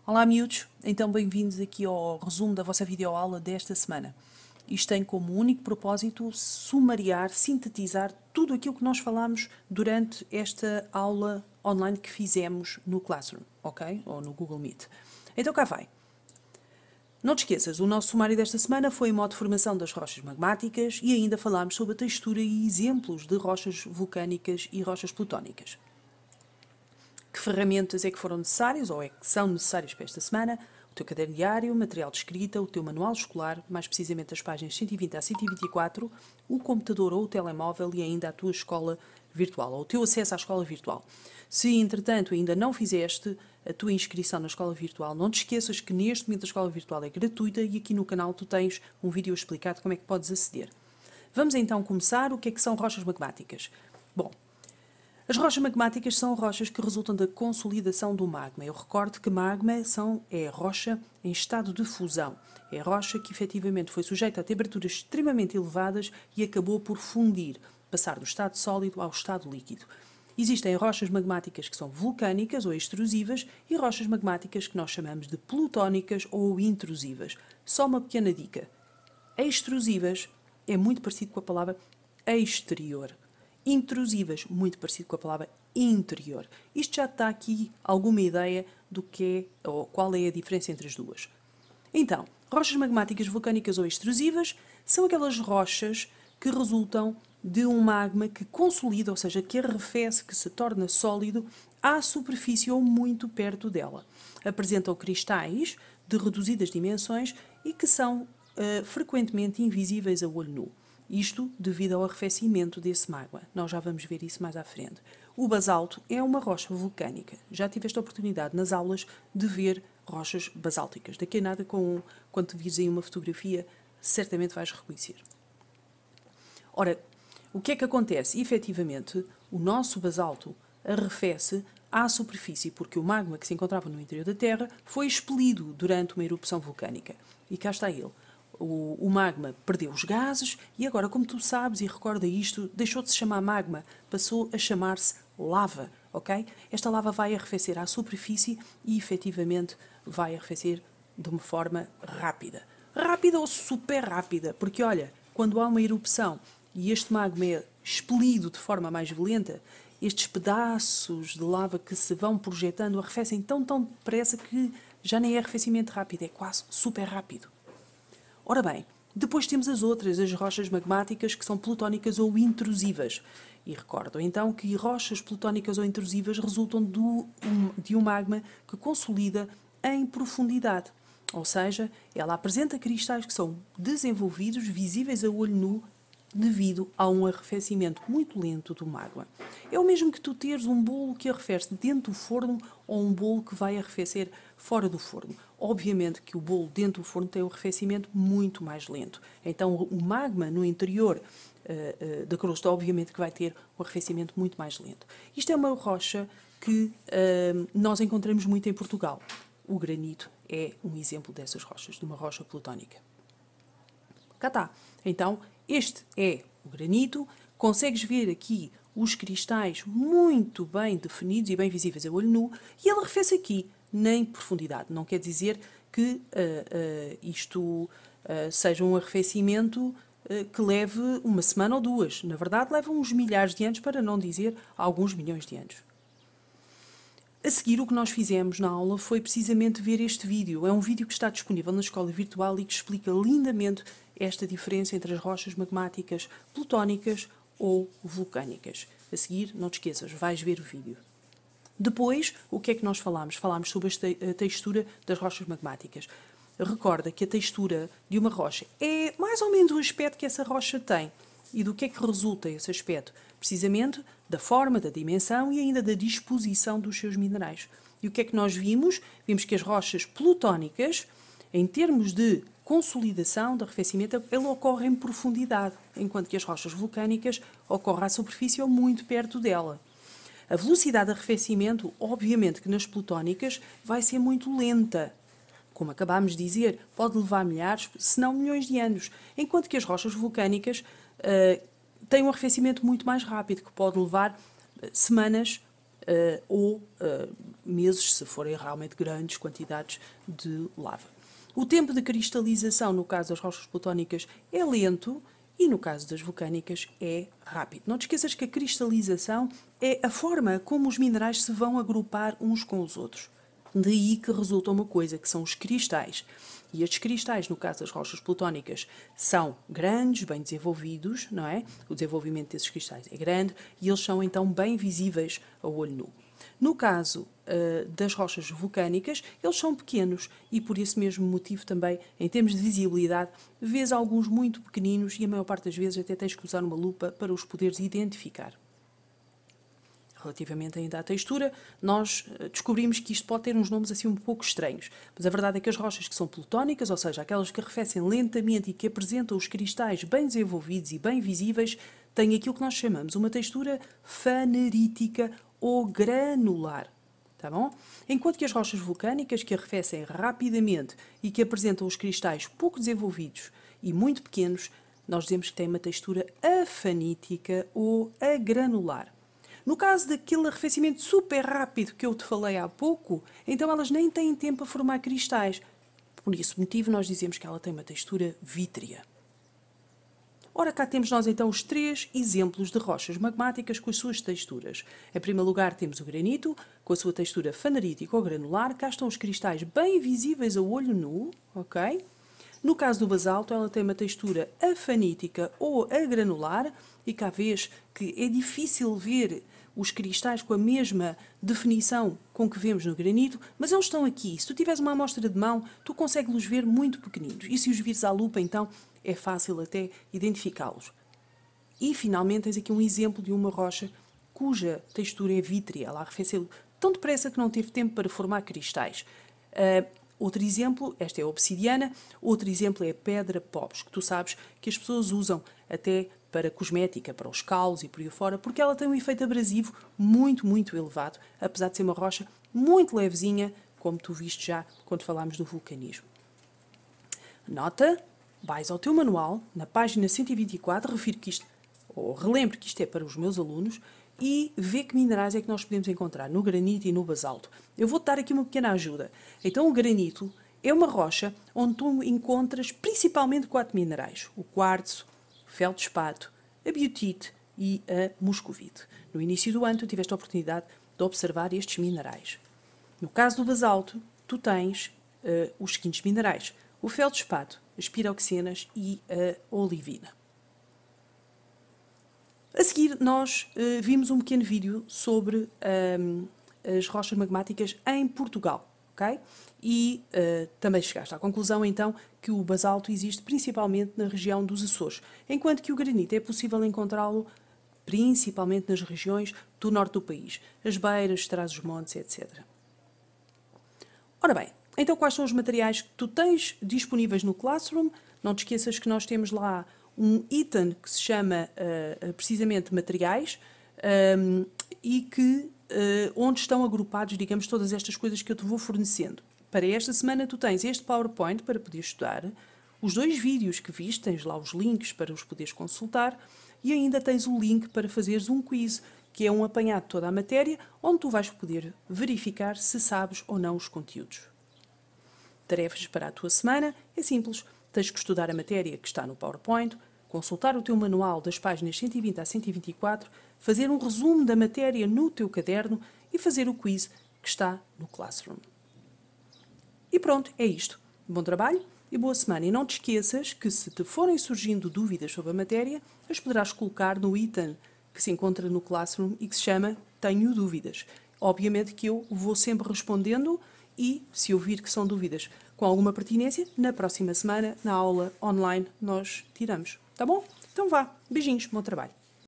Olá miúdos, então bem-vindos aqui ao resumo da vossa videoaula desta semana. Isto tem como único propósito sumariar, sintetizar tudo aquilo que nós falámos durante esta aula online que fizemos no Classroom, ok? Ou no Google Meet. Então cá vai. Não te esqueças, o nosso sumário desta semana foi em modo de formação das rochas magmáticas e ainda falámos sobre a textura e exemplos de rochas vulcânicas e rochas plutónicas. Que ferramentas é que foram necessárias ou é que são necessárias para esta semana? O teu caderno diário, material de escrita, o teu manual escolar, mais precisamente as páginas 120 a 124, o computador ou o telemóvel e ainda a tua escola virtual, ou o teu acesso à escola virtual. Se, entretanto, ainda não fizeste a tua inscrição na escola virtual, não te esqueças que neste momento a escola virtual é gratuita e aqui no canal tu tens um vídeo explicado como é que podes aceder. Vamos então começar. O que é que são rochas magmáticas? Bom, as rochas magmáticas são rochas que resultam da consolidação do magma. Eu recordo que magma é rocha em estado de fusão. É rocha que efetivamente foi sujeita a temperaturas extremamente elevadas e acabou por fundir, passar do estado sólido ao estado líquido. Existem rochas magmáticas que são vulcânicas ou extrusivas e rochas magmáticas que nós chamamos de plutónicas ou intrusivas. Só uma pequena dica. Extrusivas é muito parecido com a palavra exterior. Intrusivas, muito parecido com a palavra interior. Isto já está aqui alguma ideia do que é, ou qual é a diferença entre as duas. Então, rochas magmáticas vulcânicas ou extrusivas são aquelas rochas que resultam de um magma que consolida, ou seja, que arrefece, que se torna sólido à superfície ou muito perto dela. Apresentam cristais de reduzidas dimensões e que são frequentemente invisíveis a olho nu. Isto devido ao arrefecimento desse magma. Nós já vamos ver isso mais à frente. O basalto é uma rocha vulcânica. Já tiveste a oportunidade nas aulas de ver rochas basálticas. Daqui a nada, quando te vires aí uma fotografia, certamente vais reconhecer. Ora, o que é que acontece? Efetivamente, o nosso basalto arrefece à superfície porque o magma que se encontrava no interior da Terra foi expelido durante uma erupção vulcânica. E cá está ele. O magma perdeu os gases e agora, como tu sabes e recorda isto, deixou de se chamar magma, passou a chamar-se lava, ok? Esta lava vai arrefecer à superfície e, efetivamente, vai arrefecer de uma forma rápida. Rápida ou super rápida, porque, olha, quando há uma erupção e este magma é expelido de forma mais violenta, estes pedaços de lava que se vão projetando arrefecem tão depressa que já nem é arrefecimento rápido, é quase super rápido. Ora bem, depois temos as outras, as rochas magmáticas que são plutónicas ou intrusivas. E recordam então que rochas plutónicas ou intrusivas resultam de um magma que consolida em profundidade. Ou seja, ela apresenta cristais que são desenvolvidos, visíveis a olho nu, devido a um arrefecimento muito lento do magma. É o mesmo que tu teres um bolo que arrefece dentro do forno ou um bolo que vai arrefecer fora do forno. Obviamente que o bolo dentro do forno tem um arrefecimento muito mais lento. Então o magma no interior da crosta obviamente que vai ter um arrefecimento muito mais lento. Isto é uma rocha que nós encontramos muito em Portugal. O granito é um exemplo dessas rochas, de uma rocha plutónica. Cá está. Então, este é o granito. Consegues ver aqui os cristais muito bem definidos e bem visíveis a olho nu. E ele arrefece aqui, nem profundidade. Não quer dizer que isto seja um arrefecimento que leve uma semana ou duas. Na verdade, leva uns milhares de anos, para não dizer alguns milhões de anos. A seguir, o que nós fizemos na aula foi precisamente ver este vídeo. É um vídeo que está disponível na escola virtual e que explica lindamente esta diferença entre as rochas magmáticas plutónicas ou vulcânicas. A seguir, não te esqueças, vais ver o vídeo. Depois, o que é que nós falámos? Falámos sobre a textura das rochas magmáticas. Recorda que a textura de uma rocha é mais ou menos o aspecto que essa rocha tem. E do que é que resulta esse aspecto? Precisamente da forma, da dimensão e ainda da disposição dos seus minerais. E o que é que nós vimos? Vimos que as rochas plutónicas, em termos de consolidação, de arrefecimento, ele ocorre em profundidade, enquanto que as rochas vulcânicas ocorrem à superfície ou muito perto dela. A velocidade de arrefecimento, obviamente que nas plutónicas, vai ser muito lenta. Como acabámos de dizer, pode levar milhares, se não milhões de anos, enquanto que as rochas vulcânicas têm um arrefecimento muito mais rápido, que pode levar semanas ou meses, se forem realmente grandes quantidades de lava. O tempo de cristalização, no caso das rochas plutónicas, é lento e no caso das vulcânicas é rápido. Não te esqueças que a cristalização é a forma como os minerais se vão agrupar uns com os outros. Daí que resulta uma coisa, que são os cristais. E estes cristais, no caso das rochas plutónicas, são grandes, bem desenvolvidos, não é? O desenvolvimento desses cristais é grande e eles são então bem visíveis ao olho nu. No caso das rochas vulcânicas, eles são pequenos e por esse mesmo motivo também, em termos de visibilidade, vês alguns muito pequeninos e a maior parte das vezes até tens que usar uma lupa para os poderes identificar. Relativamente ainda à textura, nós descobrimos que isto pode ter uns nomes assim um pouco estranhos, mas a verdade é que as rochas que são plutónicas, ou seja, aquelas que arrefecem lentamente e que apresentam os cristais bem desenvolvidos e bem visíveis, têm aquilo que nós chamamos uma textura fanerítica ou granular. Tá bom? Enquanto que as rochas vulcânicas, que arrefecem rapidamente e que apresentam os cristais pouco desenvolvidos e muito pequenos, nós dizemos que têm uma textura afanítica ou agranular. No caso daquele arrefecimento super rápido que eu te falei há pouco, então elas nem têm tempo a formar cristais. Por esse motivo nós dizemos que ela tem uma textura vítrea. Ora, cá temos nós então os 3 exemplos de rochas magmáticas com as suas texturas. Em primeiro lugar temos o granito, com a sua textura fanerítica ou granular. Cá estão os cristais bem visíveis ao olho nu, ok? No caso do basalto, ela tem uma textura afanítica ou agranular, e cá vês que é difícil ver os cristais com a mesma definição com que vemos no granito, mas eles estão aqui. Se tu tiveres uma amostra de mão, tu consegues-los ver muito pequeninos. E se os vires à lupa, então, é fácil até identificá-los. E, finalmente, tens aqui um exemplo de uma rocha cuja textura é vítrea. Ela arrefeceu tão depressa que não teve tempo para formar cristais. Outro exemplo, esta é a obsidiana, outro exemplo é a pedra Pobs, que tu sabes que as pessoas usam até para cosmética, para os calos e por aí fora, porque ela tem um efeito abrasivo muito, muito elevado, apesar de ser uma rocha muito levezinha, como tu viste já quando falámos do vulcanismo. Nota, vais ao teu manual, na página 124, refiro que isto, ou relembro que isto é para os meus alunos, e vê que minerais é que nós podemos encontrar no granito e no basalto. Eu vou-te dar aqui uma pequena ajuda. Então, o granito é uma rocha onde tu encontras principalmente 4 minerais: o quartzo, o feldspato, a biotite e a moscovite. No início do ano, tu tiveste a oportunidade de observar estes minerais. No caso do basalto, tu tens os seguintes minerais: o feldspato, as piroxinas e a olivina. A seguir, nós vimos um pequeno vídeo sobre as rochas magmáticas em Portugal, ok? E também chegaste à conclusão, então, que o basalto existe principalmente na região dos Açores, enquanto que o granito é possível encontrá-lo principalmente nas regiões do norte do país, as Beiras, Trás-os-Montes, etc. Ora bem, então quais são os materiais que tu tens disponíveis no Classroom? Não te esqueças que nós temos lá um item que se chama precisamente materiais e que onde estão agrupados, digamos, todas estas coisas que eu te vou fornecendo. Para esta semana tu tens este PowerPoint para poder estudar, os 2 vídeos que viste, tens lá os links para os poderes consultar e ainda tens o link para fazeres um quiz, que é um apanhado de toda a matéria, onde tu vais poder verificar se sabes ou não os conteúdos. Tarefas para a tua semana é simples. Tens que estudar a matéria que está no PowerPoint, consultar o teu manual das páginas 120 a 124, fazer um resumo da matéria no teu caderno e fazer o quiz que está no Classroom. E pronto, é isto. Bom trabalho e boa semana. E não te esqueças que se te forem surgindo dúvidas sobre a matéria, as poderás colocar no item que se encontra no Classroom e que se chama Tenho Dúvidas. Obviamente que eu vou sempre respondendo e, se eu vir que são dúvidas com alguma pertinência, na próxima semana, na aula online, nós tiramos. Tá bom? Então vá. Beijinhos. Bom trabalho.